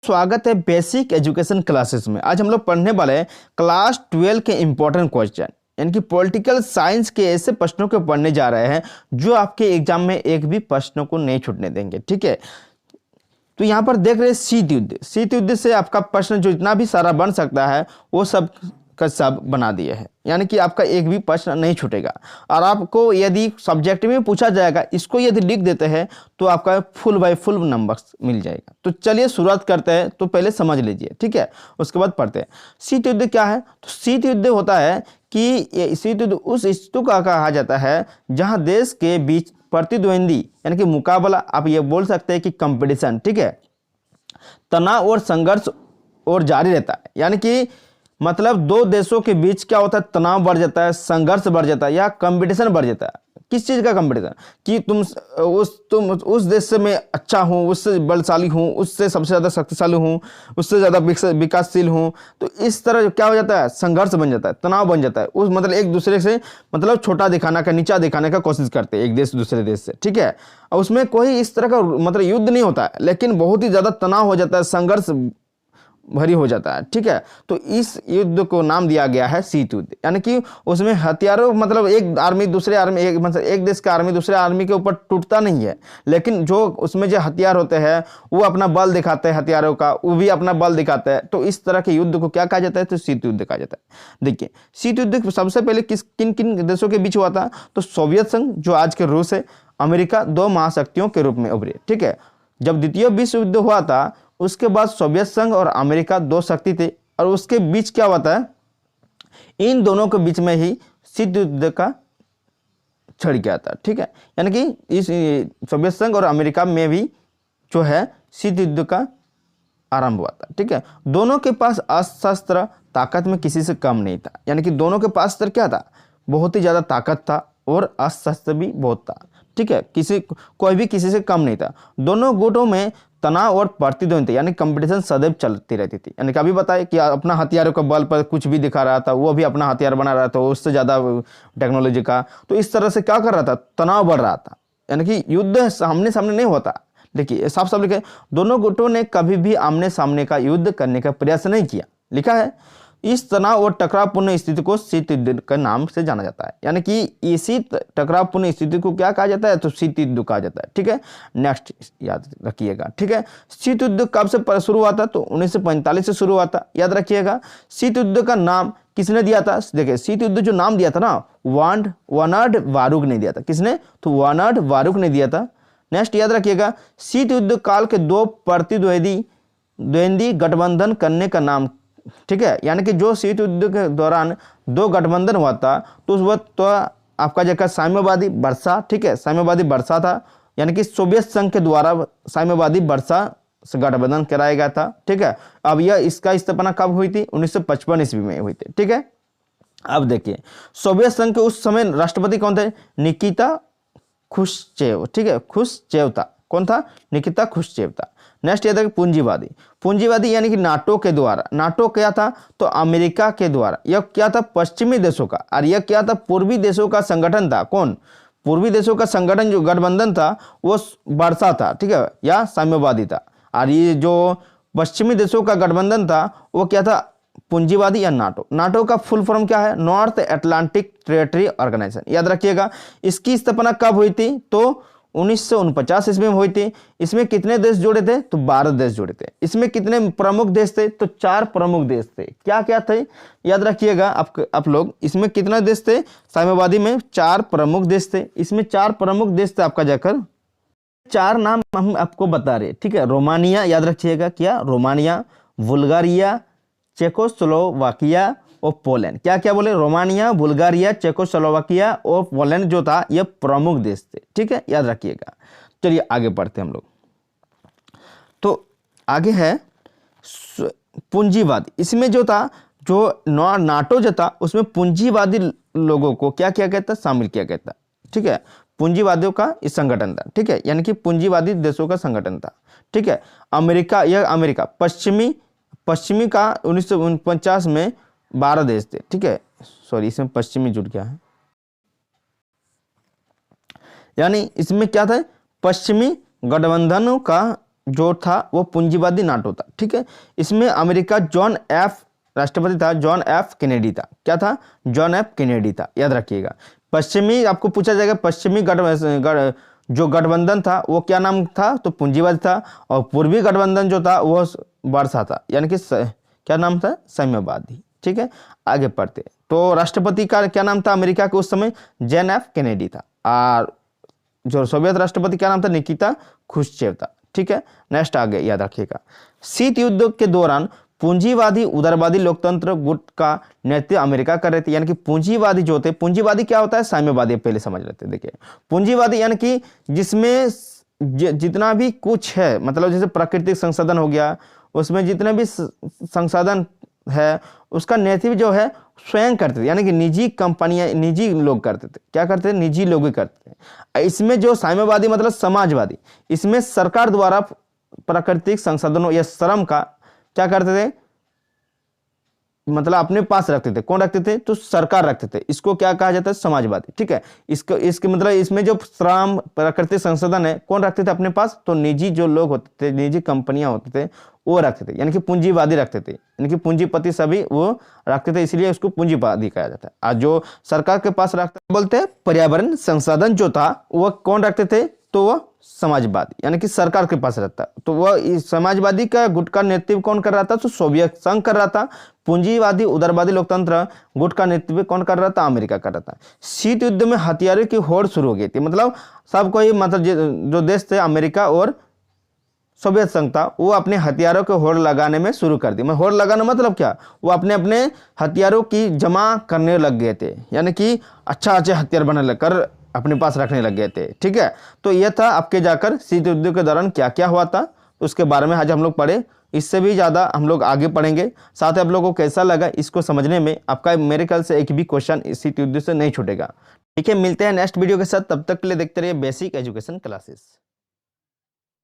स्वागत है basic education classes में। आज हम लोग पढ़ने वाले हैं क्लास 12 के इंपॉर्टेंट क्वेश्चन, यानी कि पॉलिटिकल साइंस के ऐसे प्रश्नों को पढ़ने जा रहे हैं जो आपके एग्जाम में एक भी प्रश्नों को नहीं छूटने देंगे। ठीक है, तो यहाँ पर देख रहे हैं शीत युद्ध। शीत युद्ध से आपका प्रश्न जो इतना भी सारा बन सकता है वो सब का सब बना दिए हैं, यानी कि आपका एक भी प्रश्न नहीं छूटेगा। और आपको यदि सब्जेक्ट में पूछा जाएगा, इसको यदि लिख देते हैं तो आपका फुल बाय फुल नंबर्स मिल जाएगा। तो चलिए शुरुआत करते हैं। तो पहले समझ लीजिए, ठीक है, उसके बाद पढ़ते हैं। शीत युद्ध क्या है? तो शीत युद्ध होता है कि शीत युद्ध उस स्थिति का कहा जाता है जहां देश के बीच प्रतिद्वंदी यानी कि मुकाबला, आप ये बोल सकते हैं कि कंपटीशन, ठीक है, तनाव और संघर्ष और जारी रहता है। यानी कि मतलब दो देशों के बीच क्या होता है, तनाव बढ़ जाता है, संघर्ष बढ़ जाता है या कंपटीशन बढ़ जाता है। किस चीज़ का कंपटीशन? कि तुम उस देश से मैं अच्छा हूँ, उससे बलशाली हूँ, उससे सबसे ज़्यादा शक्तिशाली हूँ, उससे ज़्यादा विकासशील हूँ। तो इस तरह क्या हो जाता है, संघर्ष बन जाता है, तनाव बन जाता है। उस मतलब एक दूसरे से मतलब छोटा दिखाने का, नीचा दिखाने का कोशिश करते हैं एक देश दूसरे देश से, ठीक है। और उसमें कोई इस तरह का मतलब युद्ध नहीं होता है, लेकिन बहुत ही ज़्यादा तनाव हो जाता है, संघर्ष भरी हो जाता है, ठीक है। तो इस युद्ध को नाम दिया गया है शीत युद्ध। यानी कि उसमें हथियारों मतलब एक आर्मी दूसरे आर्मी मतलब एक देश का आर्मी दूसरे आर्मी के ऊपर टूटता नहीं है, लेकिन जो उसमें जो हथियार होते हैं वो अपना बल दिखाते हैं, हथियारों का वो भी अपना बल दिखाते हैं। तो इस तरह के युद्ध को क्या कहा जाता है? तो शीत युद्ध कहा जाता है। देखिए, शीत युद्ध सबसे पहले किन किन देशों के बीच हुआ था? तो सोवियत संघ, जो आज के रूस है, अमेरिका, दो महाशक्तियों के रूप में उभरे, ठीक है। जब द्वितीय विश्व युद्ध हुआ था उसके बाद सोवियत संघ और अमेरिका दो शक्ति थे, और उसके बीच क्या होता है, इन दोनों के बीच में ही शीत युद्ध का छिड़ गया था, ठीक है। यानी कि इस सोवियत संघ और अमेरिका में भी जो है शीत युद्ध का आरंभ हुआ था, ठीक है। दोनों के पास अस्त्र ताकत में किसी से कम नहीं था, यानी कि दोनों के पास क्या था, बहुत ही ज्यादा ताकत था और अस्त्र भी बहुत था, ठीक है। कोई भी किसी से कम नहीं था। दोनों गुटों में तनाव और प्रतिद्वंदी यानी कंपटीशन सदैव चलती रहती थी। यानी कि अभी बताए कि अपना हथियारों का बल पर कुछ भी दिखा रहा था, वो भी अपना हथियार बना रहा था उससे ज़्यादा टेक्नोलॉजी का। तो इस तरह से क्या कर रहा था, तनाव बढ़ रहा था। यानी कि युद्ध सामने सामने नहीं होता। देखिए साफ साफ लिखे, दोनों गुटों ने कभी भी आमने सामने का युद्ध करने का प्रयास नहीं किया। लिखा है, इस तनाव और टकरावपूर्ण स्थिति को शीत युद्ध के नाम से जाना जाता है। यानी कि इसी टकरावपूर्ण स्थिति को क्या कहा जाता है? तो शीत युद्ध कहा जाता है, ठीक है। नेक्स्ट याद रखिएगा, ठीक है। शीत युद्ध कब से शुरू हुआ था? तो 1945 से शुरू हुआ था, याद रखिएगा। शीत युद्ध का नाम किसने दिया था? देखिए, शीत युद्ध जो नाम दिया था ना, वर्नर्ड वारुक ने दिया था। किसने? तो वर्नर्ड वारुक ने दिया था। नेक्स्ट याद रखिएगा, शीत युद्ध काल के दो प्रतिद्वंदी गठबंधन करने का नाम, ठीक है। यानी कि जो शीत युद्ध के दौरान दो गठबंधन हुआ था तो उस वक्त तो आपका जगह साम्यवादी वर्षा, ठीक है, साम्यवादी वर्षा था। यानी कि सोवियत संघ के द्वारा साम्यवादी वर्षा से गठबंधन कराया गया था, ठीक है। अब यह इसका स्थापना कब हुई थी? 1955 ईस्वी में हुई थी, ठीक है। अब देखिए, सोवियत संघ के उस समय राष्ट्रपति कौन थे? निकिता खुश्चेव, ठीक है, खुश्चेव था। कौन था? निकिता खुश्चेव था। नेक्स्ट याद है पूंजीवादी। पूंजीवादी यानी कि नाटो के द्वारा। नाटो क्या था? तो अमेरिका के द्वारा। यह क्या था? पश्चिमी देशों का। और यह क्या था? पूर्वी देशों का संगठन था। कौन? पूर्वी देशों का संगठन जो गठबंधन था वो वर्षा था, ठीक है, या साम्यवादी था। और ये जो पश्चिमी देशों का गठबंधन था वो क्या था? पूंजीवादी या नाटो। नाटो का फुल फॉर्म क्या है? North Atlantic territory organisation. याद रखिएगा। इसकी स्थापना कब हुई थी? तो 1949 ईस्वी में हुई थी। इसमें कितने देश जुड़े थे? तो 12 देश जुड़े थे। इसमें कितने प्रमुख देश थे? तो 4 प्रमुख देश थे। क्या क्या थे? याद रखिएगा आप लोग। इसमें कितने देश थे? साम्यवादी में 4 प्रमुख देश थे। इसमें 4 प्रमुख देश थे। आपका जाकर 4 नाम हम आपको बता रहे, ठीक है। रोमानिया, याद रखिएगा, क्या? रोमानिया, बुल्गारिया, चेकोस्लोवाकिया और पोलैंड। क्या क्या बोले? रोमानिया, बुल्गारिया, चेकोस्लोवाकिया और पोलैंड जो था ये प्रमुख देश थे, ठीक है, याद रखिएगा। चलिए आगे बढ़ते हम लोग। तो आगे है पूंजीवादी। इसमें जो था, जो नाटो जो था उसमें पूंजीवादी लोगों को क्या किया गया था? शामिल किया गया था, ठीक है। पूंजीवादियों का इस संगठन था, ठीक है, यानी कि पूंजीवादी देशों का संगठन था, ठीक है। अमेरिका, यह अमेरिका पश्चिमी का 1949 में 12 देश थे, ठीक है। सॉरी, इसमें पश्चिमी जुड़ गया है, यानी इसमें क्या था? पश्चिमी गठबंधनों का जो था वो पूंजीवादी नाटो था। ठीक है, इसमें अमेरिका जॉन एफ राष्ट्रपति था, जॉन एफ कैनेडी था। क्या था? जॉन एफ कैनेडी था, याद रखिएगा। पश्चिमी आपको पूछा जाएगा, पश्चिमी जो गठबंधन था वो क्या नाम था? तो पूंजीवादी था। और पूर्वी गठबंधन जो था वो वर्षा था, यानी कि क्या नाम था? साम्यवादी। ठीक है, आगे पढ़ते। तो राष्ट्रपति का क्या नाम था अमेरिका के उस समय? जॉन एफ कैनेडी था। और जो सोवियत राष्ट्रपति क्या नाम था? निकिता खुश्चेव था। ठीक है, नेक्स्ट आगे याद रखिएगा। शीत युद्ध के दौरान पूंजीवादी उदारवादी लोकतंत्र गुट का नेतृत्व अमेरिका कर रहे थे। यानी कि पूंजीवादी जो थे, पूंजीवादी क्या होता है? साम्यवादी, पहले समझ लेते हैं। देखिए, पूंजीवादी यानी कि जिसमें जितना भी कुछ है, मतलब जैसे प्राकृतिक संसाधन हो गया, उसमें जितने भी संसाधन है उसका नेतृत्व जो है स्वयं करते थे, यानी कि निजी कंपनियां, निजी लोग करते थे। क्या करते थे? निजी लोग ही करते थे। इसमें जो साम्यवादी मतलब समाजवादी, इसमें सरकार द्वारा प्राकृतिक संसाधनों या श्रम का क्या करते थे? मतलब अपने पास रखते थे। कौन रखते थे? तो सरकार रखते थे। इसको क्या कहा जाता है? समाजवादी। ठीक है, इसके मतलब इसमें जो श्रम प्राकृतिक संसाधन है कौन रखते थे अपने पास? तो निजी जो लोग होते थे, निजी कंपनियां होते थे, वो रखते थे, यानी कि पूंजीवादी रखते थे, यानी कि पूंजीपति सभी वो रखते थे, इसलिए उसको पूंजीवादी कहा जाता है। और जो सरकार के पास रखते बोलते हैं पर्यावरण संसाधन जो था वो कौन रखते थे? तो वह समाजवादी, यानी कि सरकार के पास रहता। तो वह समाजवादी का गुट का नेतृत्व कौन कर रहा था? तो सोवियत संघ कर रहा था। पूंजीवादी उदारवादी लोकतंत्र गुट का नेतृत्व कौन कर रहा था? अमेरिका कर रहा था। शीत युद्ध में हथियारों की होड़ शुरू हो गई थी, मतलब सबको ही, मतलब जो देश थे अमेरिका और सोवियत संघ था, वो अपने हथियारों के होड़ लगाने में शुरू कर दी। मैं होड़ लगाना मतलब क्या? वो अपने अपने हथियारों की जमा करने लग गए थे, यानी कि अच्छे हथियार बनाने लग कर अपने पास रखने लग गए थे। ठीक है, तो यह था आपके जाकर शीत युद्ध के दौरान क्या क्या हुआ था, तो उसके बारे में आज हम लोग पढ़े। इससे भी ज़्यादा हम लोग आगे पढ़ेंगे। साथ ही आप लोगों को कैसा लगा इसको समझने में, आपका मेरे ख्याल से एक भी क्वेश्चन इस शीत युद्ध से नहीं छूटेगा। ठीक है, मिलते हैं नेक्स्ट वीडियो के साथ। तब तक के लिए देखते रहिए बेसिक एजुकेशन क्लासेस।